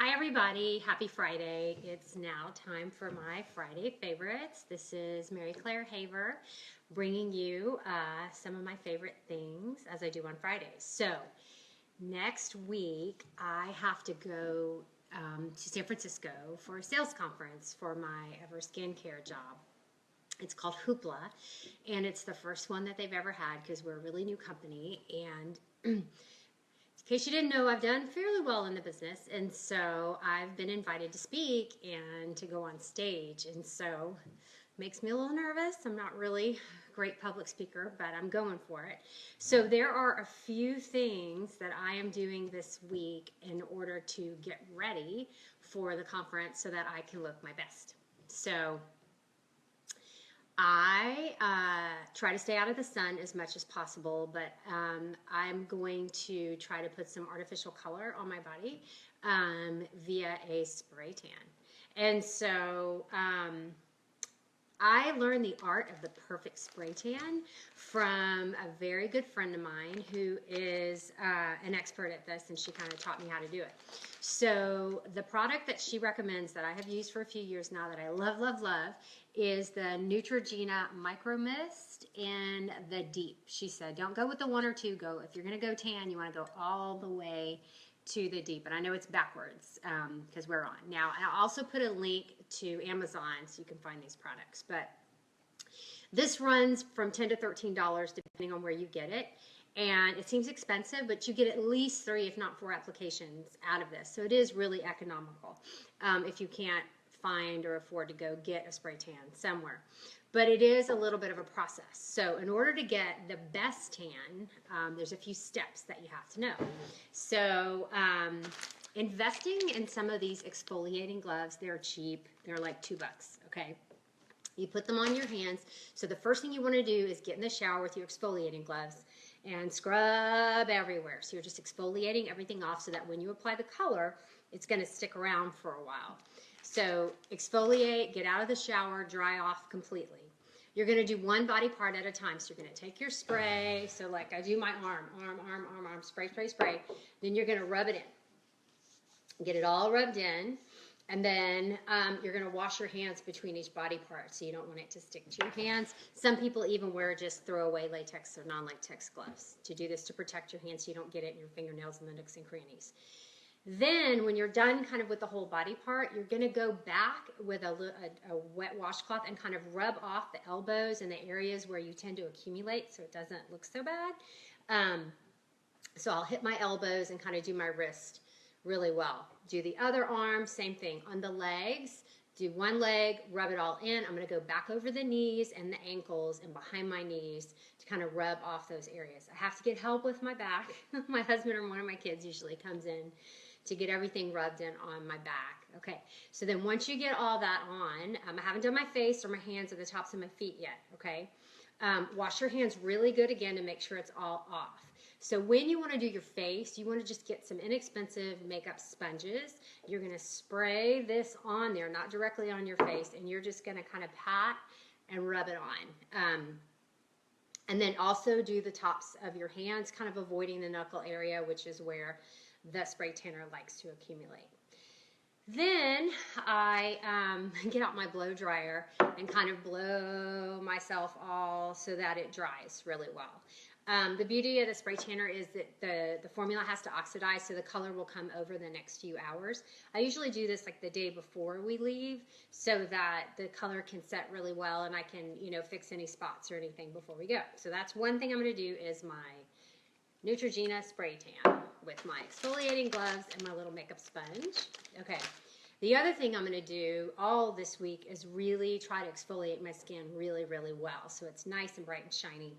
Hi everybody, happy Friday. It's now time for my Friday favorites. This is Mary Claire Haver bringing you some of my favorite things as I do on Fridays. So next week I have to go to San Francisco for a sales conference for my Ever Skincare job. It's called Hoopla, and it's the first one that they've ever had because we're a really new company. And in case you didn't know, I've done fairly well in the business, and so I've been invited to speak and to go on stage, and so it makes me a little nervous. I'm not really a great public speaker, but I'm going for it. So there are a few things that I am doing this week in order to get ready for the conference so that I can look my best. So I try to stay out of the sun as much as possible, but I'm going to try to put some artificial color on my body via a spray tan. And so I learned the art of the perfect spray tan from a very good friend of mine who is an expert at this, and she kind of taught me how to do it. So the product that she recommends that I have used for a few years now that I love, love, love is the Neutrogena Micro Mist in the Deep. She said, don't go with the 1 or 2, go, if you're going to go tan, you want to go all the way to the Deep. And I know it's backwards because we're on. Now, I'll also put a link to Amazon so you can find these products. But this runs from $10 to $13 depending on where you get it. And it seems expensive, but you get at least 3, if not 4 applications out of this. So it is really economical if you can't find or afford to go get a spray tan somewhere. But it is a little bit of a process. So in order to get the best tan, there's a few steps that you have to know. So investing in some of these exfoliating gloves, they're cheap. They're like $2, okay? You put them on your hands. So the first thing you want to do is get in the shower with your exfoliating gloves and scrub everywhere. So you're just exfoliating everything off so that when you apply the color, it's going to stick around for a while. So exfoliate, get out of the shower, dry off completely. You're going to do one body part at a time. So you're going to take your spray. So like I do my arm, spray, spray, spray. Then you're going to rub it in. Get it all rubbed in. And then you're going to wash your hands between each body part, so you don't want it to stick to your hands. Some people even wear just throwaway latex or non-latex gloves to do this to protect your hands so you don't get it in your fingernails and the nooks and crannies. Then when you're done kind of with the whole body part, you're going to go back with a wet washcloth and kind of rub off the elbows and the areas where you tend to accumulate so it doesn't look so bad. So I'll hit my elbows and kind of do my wrist really well. Do the other arm, same thing. On the legs, do one leg, rub it all in. I'm going to go back over the knees and the ankles and behind my knees to kind of rub off those areas. I have to get help with my back. My husband or one of my kids usually comes in to get everything rubbed in on my back. Okay, so then once you get all that on, I haven't done my face or my hands or the tops of my feet yet, okay? Wash your hands really good again to make sure it's all off. So when you want to do your face, you want to just get some inexpensive makeup sponges. You're going to spray this on there, not directly on your face, and you're just going to kind of pat and rub it on. And then also do the tops of your hands, kind of avoiding the knuckle area, which is where the spray tanner likes to accumulate. Then I get out my blow dryer and kind of blow myself all so that it dries really well. The beauty of the spray tanner is that the formula has to oxidize, so the color will come over the next few hours. I usually do this like the day before we leave so that the color can set really well and I can, fix any spots or anything before we go. So that's one thing I'm going to do is my Neutrogena spray tan with my exfoliating gloves and my little makeup sponge. Okay. The other thing I'm going to do all this week is really try to exfoliate my skin really, really well so it's nice and bright and shiny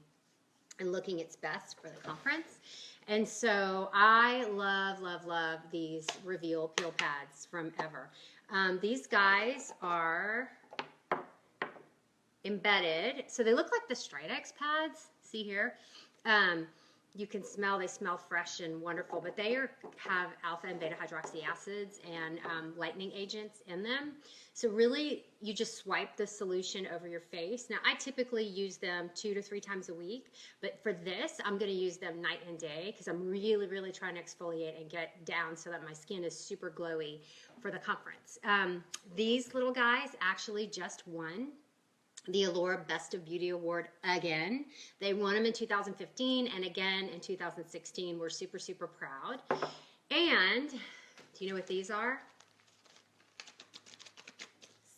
and looking its best for the conference. And so I love, love, love these Reveal Peel Pads from Ever. These guys are embedded. So they look like the Stridex pads, see here? you can smell, they smell fresh and wonderful, but they have alpha and beta hydroxy acids and lightening agents in them. So really, you just swipe the solution over your face. Now, I typically use them 2 to 3 times a week, but for this, I'm going to use them night and day because I'm really, really trying to exfoliate and get down so that my skin is super glowy for the conference. These little guys actually just won the Allure Best of Beauty Award again. They won them in 2015 and again in 2016. We're super, super proud. And do you know what these are?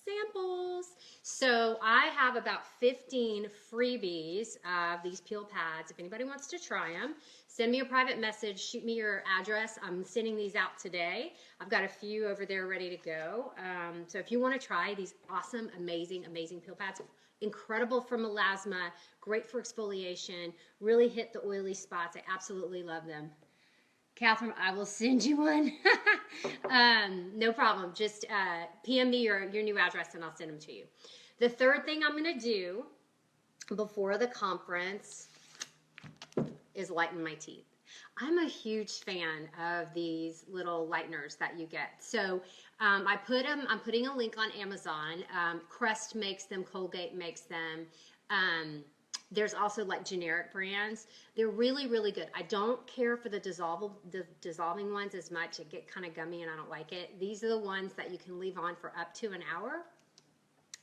Samples. So I have about 15 freebies of these peel pads. If anybody wants to try them, send me a private message, shoot me your address. I'm sending these out today. I've got a few over there ready to go. So if you want to try these awesome, amazing, amazing peel pads, incredible for melasma, great for exfoliation, really hit the oily spots. I absolutely love them. Catherine, I will send you one. No problem. Just PM me your new address and I'll send them to you. The third thing I'm going to do before the conference is lighten my teeth. I'm a huge fan of these little lighteners that you get. So I'm putting a link on Amazon. Crest makes them, Colgate makes them. There's also like generic brands. They're really, really good. I don't care for the dissolving ones as much. It get kind of gummy and I don't like it. These are the ones that you can leave on for up to an hour.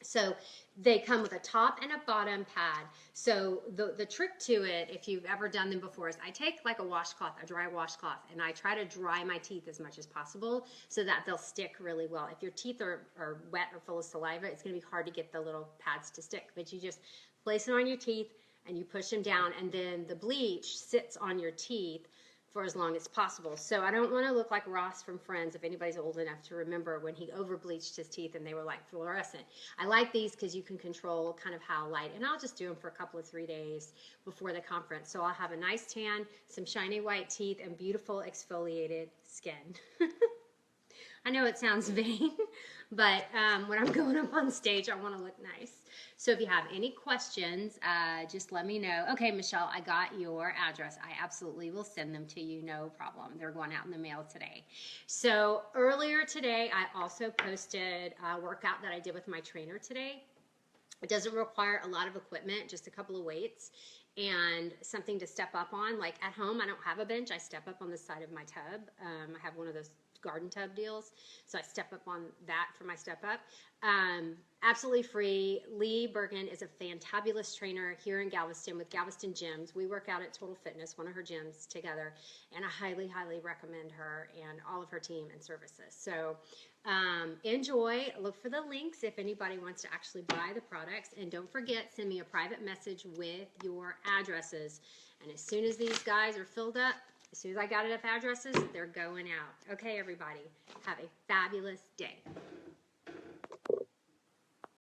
So they come with a top and a bottom pad. So the trick to it, if you've ever done them before, is I take like a washcloth, a dry washcloth, and I try to dry my teeth as much as possible so that they'll stick really well. If your teeth are wet or full of saliva, it's going to be hard to get the little pads to stick. But you just place it on your teeth and you push them down, and then the bleach sits on your teeth for as long as possible. So I don't want to look like Ross from Friends, if anybody's old enough to remember when he over bleached his teeth and they were like fluorescent. I like these because you can control kind of how light, and I'll just do them for a couple of 3 days before the conference. So I'll have a nice tan, some shiny white teeth, and beautiful exfoliated skin. I know it sounds vain, but when I'm going up on stage, I want to look nice. So if you have any questions, just let me know. Okay, Michelle, I got your address. I absolutely will send them to you, no problem. They're going out in the mail today. So earlier today, I also posted a workout that I did with my trainer today. It doesn't require a lot of equipment, just a couple of weights and something to step up on. Like at home, I don't have a bench. I step up on the side of my tub. I have one of those garden tub deals, so I step up on that for my step up. Absolutely free. Lee Bergen is a fantabulous trainer here in Galveston with Galveston Gyms. We work out at Total Fitness, one of her gyms, together, and I highly, highly recommend her and all of her team and services. So enjoy. Look for the links if anybody wants to actually buy the products, and don't forget, send me a private message with your addresses, and as soon as these guys are filled up, as soon as I got enough addresses, they're going out. Okay, everybody, have a fabulous day.